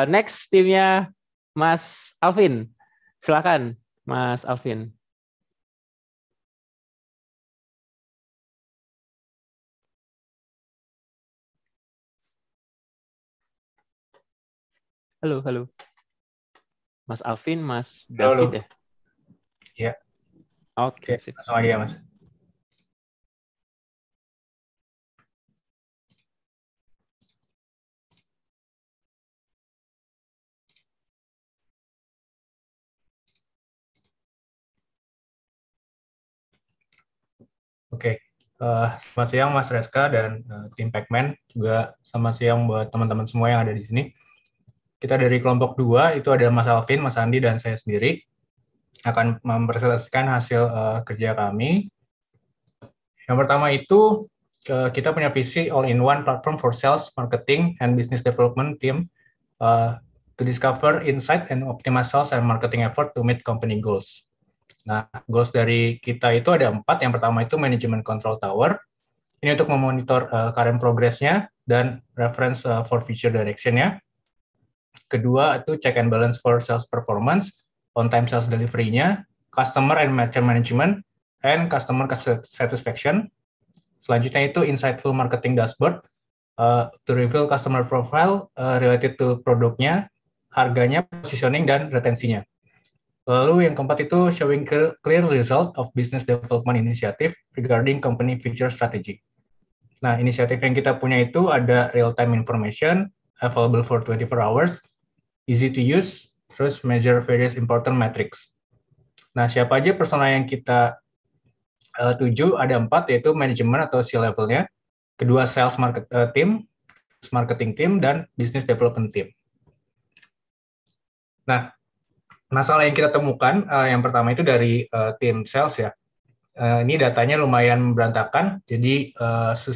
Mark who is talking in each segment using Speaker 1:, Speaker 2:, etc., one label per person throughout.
Speaker 1: Next timnya Mas Alvin. Silakan, Mas Alvin. Halo, halo. Mas Alvin, Mas David
Speaker 2: Halo.
Speaker 1: ya?
Speaker 2: Ya.
Speaker 1: Oke, sip.
Speaker 2: Langsung aja, Mas. Oke. Selamat siang Mas Reska dan tim Pacman, juga selamat siang buat teman-teman semua yang ada di sini. Kita dari kelompok 2, itu ada Mas Alvin, Mas Andi, dan saya sendiri akan mempresentasikan hasil kerja kami. Yang pertama itu, kita punya visi all-in-one platform for sales, marketing, and business development team to discover insight and optimize sales and marketing effort to meet company goals. Nah, goals dari kita itu ada 4. Yang pertama itu management control tower. Ini untuk memonitor current progress-nya dan reference for future direction-nya. Kedua itu check and balance for sales performance, on-time sales delivery-nya, customer and merchant management, and customer satisfaction. Selanjutnya itu insightful marketing dashboard to reveal customer profile related to produknya, harganya, positioning, dan retensinya. Lalu yang keempat itu showing clear result of business development initiative regarding company future strategy. Nah, inisiatif yang kita punya itu ada real-time information, available for 24 hours, easy to use, terus measure various important metrics. Nah, siapa aja persona yang kita tuju? Ada 4, yaitu manajemen atau C-level-nya, kedua sales team, marketing team, dan business development team. Nah, masalah yang kita temukan, yang pertama itu dari tim sales ya. Ini datanya lumayan berantakan, jadi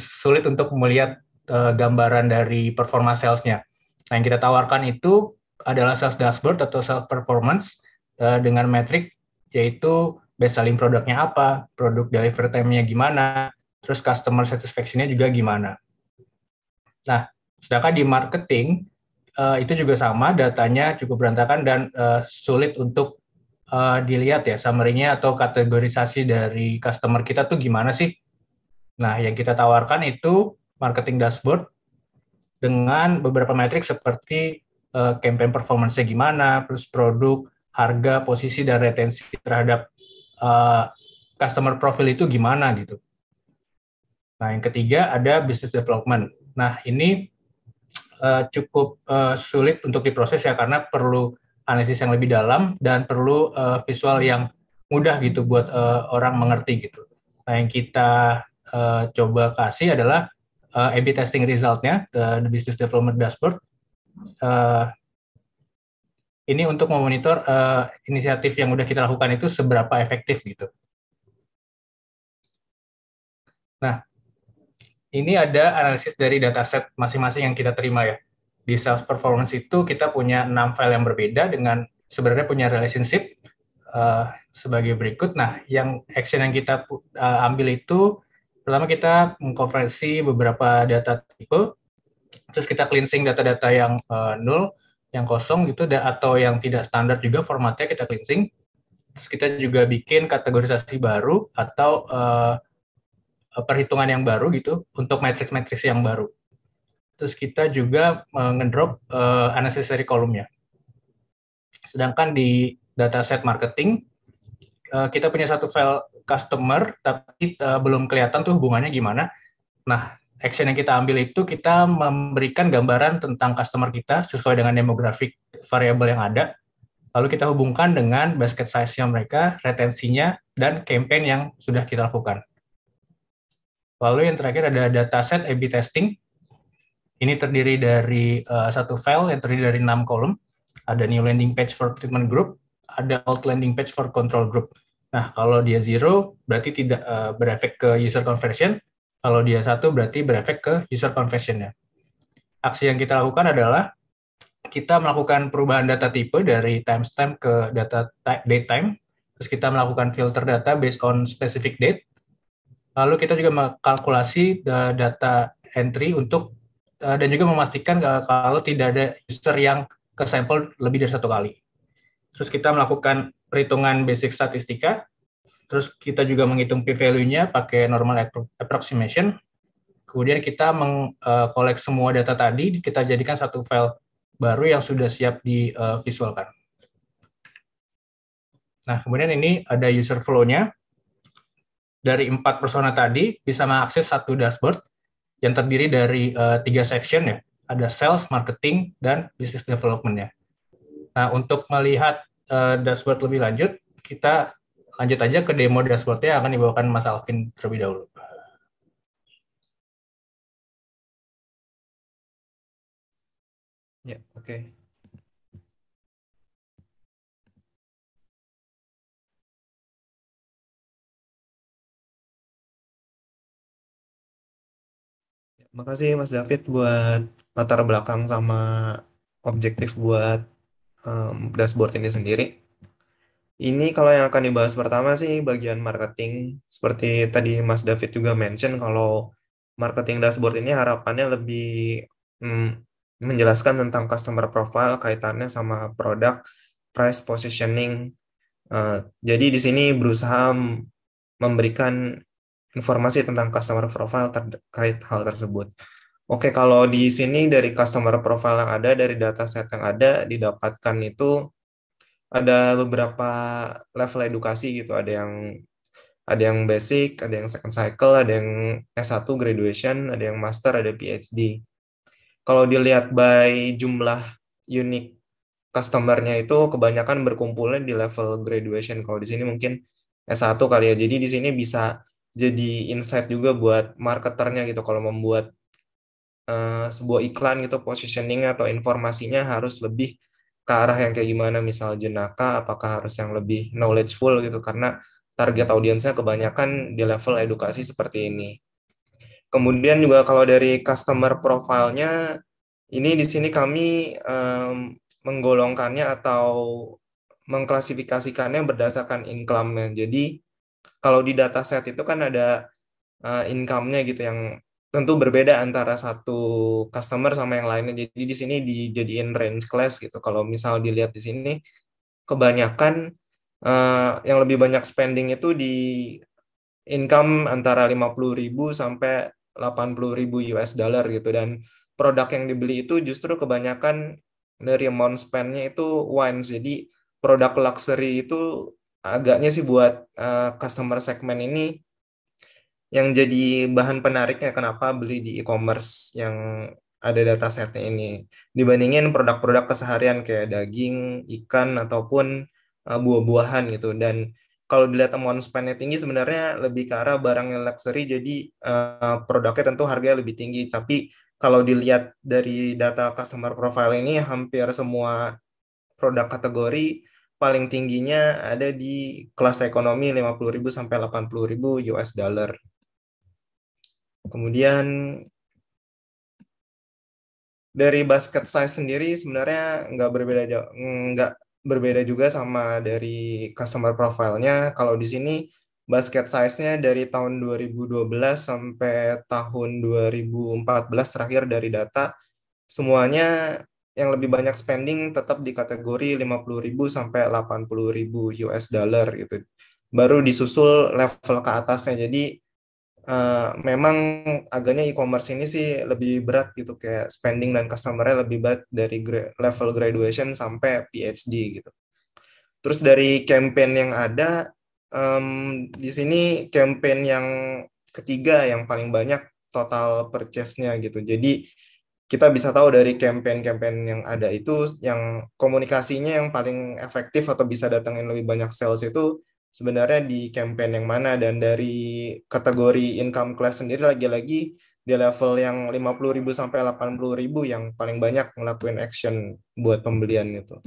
Speaker 2: sulit untuk melihat gambaran dari performa sales-nya. Nah, yang kita tawarkan itu adalah sales dashboard atau sales performance dengan metrik, yaitu best selling produknya apa, produk delivery time-nya gimana, terus customer satisfaction-nya juga gimana. Nah, sedangkan di marketing, itu juga sama, datanya cukup berantakan dan sulit untuk dilihat ya summary-nya atau kategorisasi dari customer kita tuh gimana sih. Nah, yang kita tawarkan itu marketing dashboard dengan beberapa metrik seperti campaign performance-nya gimana, terus produk, harga, posisi, dan retensi terhadap customer profile itu gimana gitu. Nah, yang ketiga ada business development. Nah, ini cukup sulit untuk diproses ya, karena perlu analisis yang lebih dalam dan perlu visual yang mudah gitu buat orang mengerti gitu. Nah, yang kita coba kasih adalah A/B testing result-nya, the business development dashboard. Ini untuk memonitor inisiatif yang udah kita lakukan itu seberapa efektif gitu. Nah, ini ada analisis dari dataset masing-masing yang kita terima ya. Di sales performance itu kita punya 6 file yang berbeda dengan sebenarnya punya relationship sebagai berikut. Nah, yang action yang kita ambil itu, pertama kita mengkonversi beberapa data tipe, terus kita cleansing data-data yang null, yang kosong gitu, atau yang tidak standar juga formatnya kita cleansing. Terus kita juga bikin kategorisasi baru atau perhitungan yang baru gitu untuk matriks-matriks yang baru. Terus kita juga ngedrop analisis dari kolomnya. Sedangkan di dataset marketing, kita punya satu file customer, tapi belum kelihatan tuh hubungannya gimana. Nah, action yang kita ambil itu kita memberikan gambaran tentang customer kita sesuai dengan demografik variabel yang ada. Lalu kita hubungkan dengan basket size-nya mereka, retensinya, dan campaign yang sudah kita lakukan. Lalu yang terakhir ada dataset A/B testing. Ini terdiri dari satu file yang terdiri dari 6 kolom. Ada new landing page for treatment group, ada old landing page for control group. Nah, kalau dia 0 berarti tidak berefek ke user conversion. Kalau dia 1 berarti berefek ke user conversion-nya. Aksi yang kita lakukan adalah kita melakukan perubahan data tipe dari timestamp ke data date time. Terus kita melakukan filter data based on specific date. Lalu kita juga mengkalkulasi data entry untuk dan juga memastikan kalau tidak ada user yang ke sampel lebih dari 1 kali. Terus kita melakukan perhitungan basic statistika, terus kita juga menghitung p-value-nya pakai normal approximation. Kemudian kita mengkolek semua data tadi, kita jadikan satu file baru yang sudah siap divisualkan. Nah, kemudian ini ada user flow-nya. Dari 4 persona tadi bisa mengakses satu dashboard yang terdiri dari 3 section ya. Ada sales, marketing, dan business development-nya. Nah, untuk melihat dashboard lebih lanjut, kita lanjut aja ke demo dashboard-nya yang akan dibawakan Mas Alvin terlebih dahulu.
Speaker 3: Ya, oke. Makasih Mas David buat latar belakang sama objektif buat dashboard ini sendiri. Ini kalau yang akan dibahas pertama sih bagian marketing. Seperti tadi Mas David juga mention kalau marketing dashboard ini harapannya lebih menjelaskan tentang customer profile kaitannya sama produk, price positioning. Jadi di sini berusaha memberikan informasi tentang customer profile terkait hal tersebut. Oke, kalau di sini dari customer profile yang ada, dari dataset yang ada, didapatkan itu ada beberapa level edukasi gitu. Ada yang basic, ada yang second cycle, ada yang S1 graduation, ada yang master, ada PhD. Kalau dilihat by jumlah unique customer-nya itu kebanyakan berkumpulnya di level graduation. Kalau di sini mungkin S1 kali ya. Jadi di sini bisa jadi insight juga buat marketernya gitu kalau membuat sebuah iklan gitu, positioning atau informasinya harus lebih ke arah yang kayak gimana, misal jenaka, apakah harus yang lebih knowledgeful gitu, karena target audiensnya kebanyakan di level edukasi seperti ini. Kemudian juga kalau dari customer profile-nya, ini di sini kami menggolongkannya atau mengklasifikasikannya berdasarkan income-nya. Jadi kalau di dataset itu kan ada income-nya gitu yang tentu berbeda antara satu customer sama yang lainnya. Jadi di sini dijadiin range class gitu. Kalau misal dilihat di sini, kebanyakan yang lebih banyak spending itu di income antara 50.000 sampai 80.000 US dollar gitu. Dan produk yang dibeli itu justru kebanyakan dari amount spend-nya itu wines. Jadi produk luxury itu agaknya sih buat customer segmen ini yang jadi bahan penariknya kenapa beli di e-commerce yang ada datasetnya ini dibandingin produk-produk keseharian kayak daging, ikan, ataupun buah-buahan gitu. Dan kalau dilihat amount spend-nya tinggi sebenarnya lebih ke arah barang yang luxury, jadi produknya tentu harganya lebih tinggi. Tapi kalau dilihat dari data customer profile ini hampir semua produk kategori paling tingginya ada di kelas ekonomi 50.000 sampai 80.000 US dollar. Kemudian dari basket size sendiri sebenarnya nggak berbeda juga sama dari customer profile-nya. Kalau di sini basket size-nya dari tahun 2012 sampai tahun 2014 terakhir dari data, semuanya yang lebih banyak spending tetap di kategori 50.000 sampai 80.000 US dollar gitu. Baru disusul level ke atasnya. Jadi memang agaknya e-commerce ini sih lebih berat gitu, kayak spending dan customer-nya lebih berat dari level graduation sampai PhD gitu. Terus dari campaign yang ada, di sini campaign yang ketiga yang paling banyak total purchase-nya gitu. Jadi kita bisa tahu dari campaign-campaign yang ada itu, yang komunikasinya yang paling efektif atau bisa datangin lebih banyak sales itu sebenarnya di campaign yang mana. Dan dari kategori income class sendiri lagi-lagi di level yang 50.000 sampai 80.000 yang paling banyak ngelakuin action buat pembelian itu.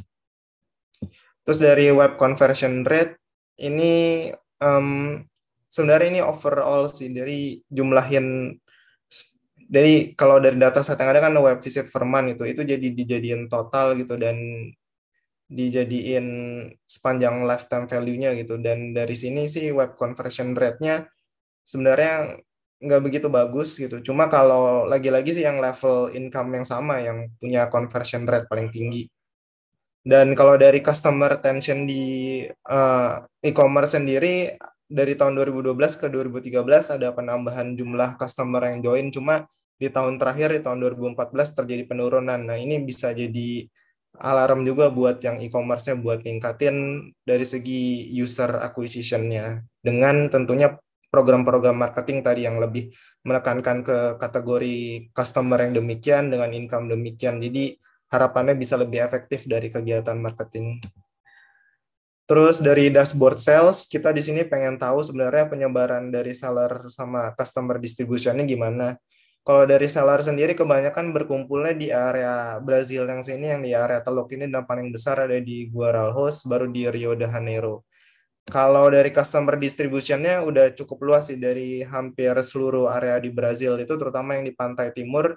Speaker 3: Terus dari web conversion rate ini sebenarnya ini overall sih, dari jumlahin. Jadi kalau dari data set yang ada kan web visit per month itu jadi dijadiin total gitu dan dijadiin sepanjang lifetime value-nya gitu. Dan dari sini sih web conversion rate-nya sebenarnya nggak begitu bagus gitu. Cuma kalau lagi-lagi sih yang level income yang sama, yang punya conversion rate paling tinggi. Dan kalau dari customer retention di e-commerce sendiri, dari tahun 2012 ke 2013 ada penambahan jumlah customer yang join, cuma di tahun terakhir, di tahun 2014 terjadi penurunan. Nah, ini bisa jadi alarm juga buat yang e-commerce-nya buat ningkatin dari segi user acquisition-nya. Dengan tentunya program-program marketing tadi yang lebih menekankan ke kategori customer yang demikian dengan income demikian. Jadi harapannya bisa lebih efektif dari kegiatan marketing. Terus dari dashboard sales, kita di sini pengen tahu sebenarnya penyebaran dari seller sama customer distribution-nya gimana. Kalau dari seller sendiri kebanyakan berkumpulnya di area Brazil yang sini, yang di area Teluk ini, dan paling besar ada di Guarulhos, baru di Rio de Janeiro. Kalau dari customer distribution-nya udah cukup luas sih, dari hampir seluruh area di Brazil itu, terutama yang di pantai timur,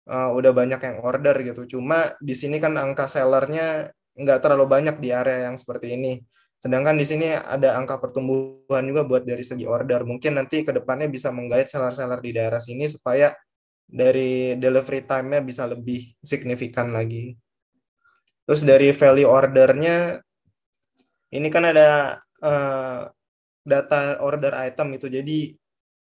Speaker 3: udah banyak yang order gitu. Cuma di sini kan angka sellernya nggak terlalu banyak di area yang seperti ini. Sedangkan di sini ada angka pertumbuhan juga buat dari segi order. Mungkin nanti ke depannya bisa menggait seller-seller di daerah sini supaya dari delivery time-nya bisa lebih signifikan lagi. Terus dari value order-nya, ini kan ada data order item gitu. Jadi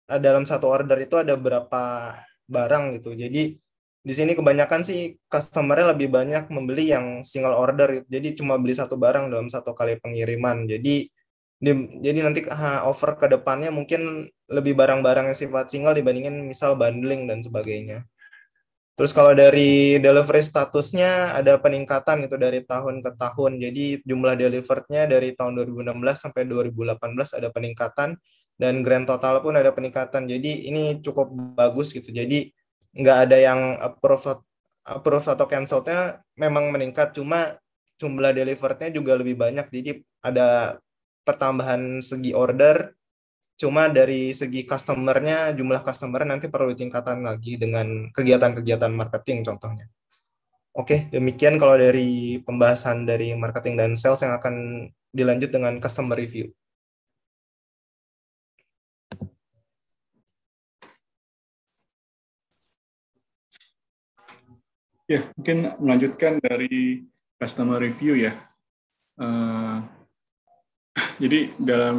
Speaker 3: dalam satu order itu ada berapa barang gitu. Jadi di sini kebanyakan sih customer-nya lebih banyak membeli yang single order gitu. Jadi cuma beli satu barang dalam satu kali pengiriman. Jadi nanti offer ke depannya mungkin lebih barang-barang yang sifat single dibandingin misal bundling dan sebagainya. Terus kalau dari delivery statusnya ada peningkatan gitu dari tahun ke tahun. Jadi jumlah delivered-nya dari tahun 2016 sampai 2018 ada peningkatan, dan grand total pun ada peningkatan. Jadi ini cukup bagus gitu. Jadi nggak ada yang approve atau cancel-nya memang meningkat, cuma jumlah delivered-nya juga lebih banyak. Jadi ada pertambahan segi order, cuma dari segi customer-nya, jumlah customer nanti perlu ditingkatkan lagi dengan kegiatan-kegiatan marketing contohnya. Oke, demikian kalau dari pembahasan dari marketing dan sales, yang akan dilanjut dengan customer review.
Speaker 4: Ya, mungkin melanjutkan dari customer review ya. Jadi dalam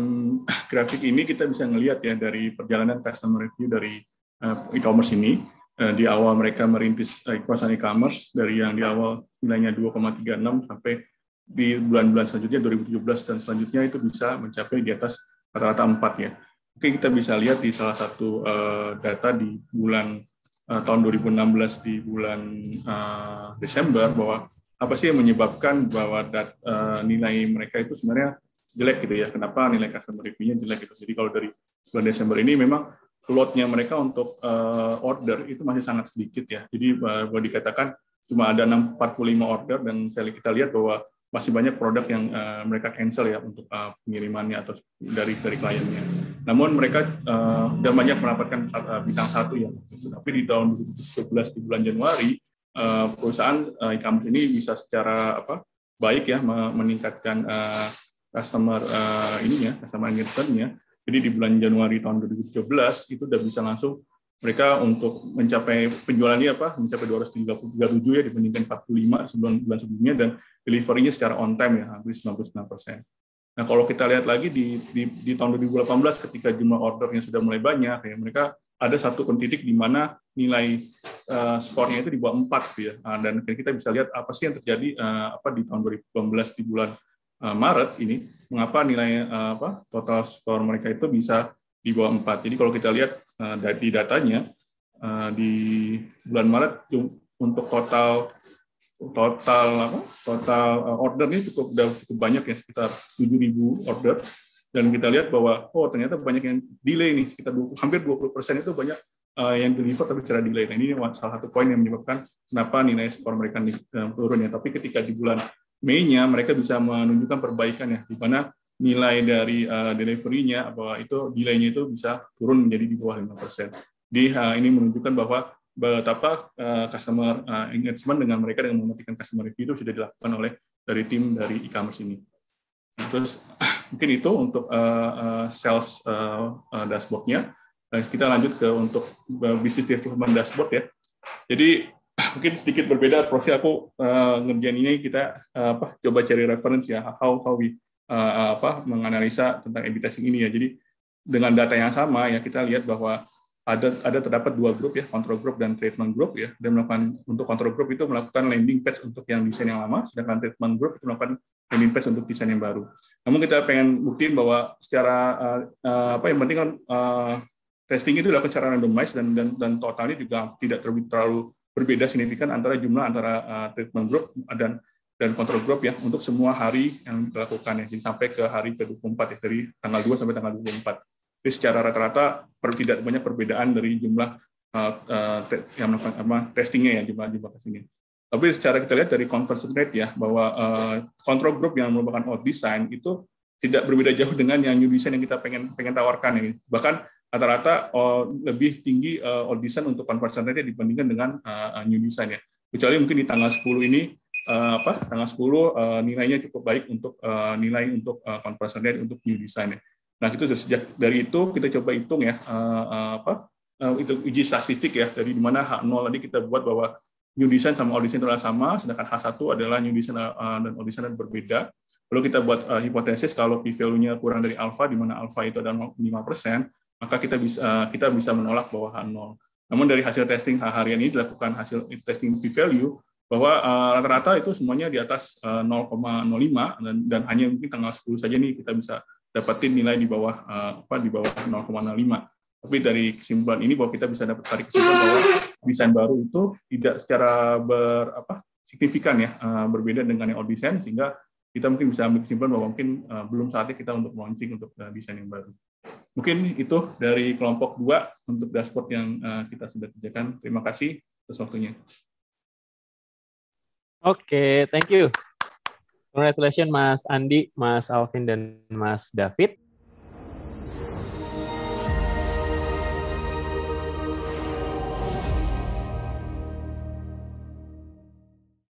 Speaker 4: grafik ini kita bisa ngelihat ya dari perjalanan customer review dari e-commerce ini. Di awal mereka merintis perusahaan e-commerce dari yang di awal nilainya 2,36 sampai di bulan-bulan selanjutnya 2017 dan selanjutnya itu bisa mencapai di atas rata-rata 4 ya. Oke, kita bisa lihat di salah satu data di bulan tahun 2016 di bulan Desember bahwa apa sih yang menyebabkan bahwa nilai mereka itu sebenarnya jelek gitu ya. Kenapa nilai customer review-nya jelek gitu. Jadi kalau dari bulan Desember ini memang load-nya mereka untuk order itu masih sangat sedikit ya. Jadi boleh dikatakan cuma ada 45 order, dan kita lihat bahwa masih banyak produk yang mereka cancel ya untuk pengirimannya atau dari kliennya. Namun mereka sudah banyak mendapatkan bintang 1 ya. Tapi di tahun 2017 di bulan Januari perusahaan e-commerce ini bisa secara baik ya meningkatkan customer customer engagement-nya. Jadi di bulan Januari tahun 2017 itu udah bisa langsung mereka untuk mencapai penjualannya mencapai 237 ya dibandingkan 45 bulan sebelumnya, dan delivery-nya secara on time ya hampir 99%. Nah, kalau kita lihat lagi di tahun 2018 ketika jumlah ordernya sudah mulai banyak ya, mereka ada satu titik di mana nilai skornya itu di bawah 4 gitu ya. Dan kita bisa lihat apa sih yang terjadi di tahun 2018 di bulan Maret ini, mengapa nilai total skor mereka itu bisa di bawah 4. Jadi kalau kita lihat di datanya di bulan Maret untuk total ordernya cukup banyak ya, sekitar 7.000 order, dan kita lihat bahwa ternyata banyak yang delay nih, sekitar hampir 20% itu banyak yang deliver tapi secara delay. Nah, ini salah satu poin yang menyebabkan kenapa nilai skor mereka turun ya. Tapi ketika di bulan Mei-nya mereka bisa menunjukkan perbaikan ya, di mana nilai dari delivery-nya bahwa itu delay-nya itu bisa turun menjadi di bawah 5%. Ini menunjukkan bahwa betapa customer engagement dengan mereka dengan mematikan customer review itu sudah dilakukan oleh dari tim dari e-commerce ini. Terus mungkin itu untuk sales dashboard-nya. kita lanjut ke untuk business development dashboard ya. Jadi mungkin sedikit berbeda proses aku ngerjain ini, kita coba cari reference ya, how we menganalisa tentang A/B testing ini ya. Jadi dengan data yang sama ya, kita lihat bahwa ada terdapat 2 grup ya, control group dan treatment group ya. Dan melakukan untuk control group itu melakukan landing page untuk yang desain yang lama, sedangkan treatment group itu melakukan landing page untuk desain yang baru. Namun kita pengen buktiin bahwa secara yang penting kan testing itu dilakukan secara randomized dan totalnya juga tidak terlalu berbeda signifikan antara treatment group dan control group ya, untuk semua hari yang dilakukan ya. Jadi sampai ke hari ke-24 ya, dari tanggal 2 sampai tanggal 24. Jadi secara rata-rata tidak banyak perbedaan dari jumlah yang melakukan testingnya ya, jumlah testingnya. Tapi secara kita lihat dari conversion rate ya, bahwa control group yang merupakan old design itu tidak berbeda jauh dengan yang new design yang kita pengen tawarkan ini. Bahkan rata-rata lebih tinggi old design untuk conversion rate dibandingkan dengan new design ya. Kecuali mungkin di tanggal 10 ini tanggal 10 nilainya cukup baik untuk nilai untuk conversion rate untuk new design ya. Nah, itu sejak dari itu kita coba hitung ya, itu uji statistik ya, dari dimana H0 tadi kita buat bahwa new design sama old design adalah sama, sedangkan H1 adalah new design dan old design berbeda. Lalu kita buat hipotesis kalau p-value-nya kurang dari alpha, di mana alpha itu adalah 5%, maka kita bisa menolak bahwa H0. Namun dari hasil testing harian ini dilakukan hasil testing p-value, bahwa rata-rata itu semuanya di atas 0,05 dan hanya mungkin tanggal 10 saja nih kita bisa dapatin nilai di bawah 0,05. Tapi dari kesimpulan ini bahwa kita bisa dapat tarik kesimpulan bahwa desain baru itu tidak secara signifikan ya berbeda dengan yang old design, sehingga kita mungkin bisa ambil kesimpulan bahwa mungkin belum saatnya kita untuk launching untuk desain yang baru. Mungkin itu dari kelompok 2 untuk dashboard yang kita sudah kerjakan. Terima kasih atas waktunya.
Speaker 1: Oke, thank you. Congratulations Mas Andi, Mas Alvin, dan Mas David.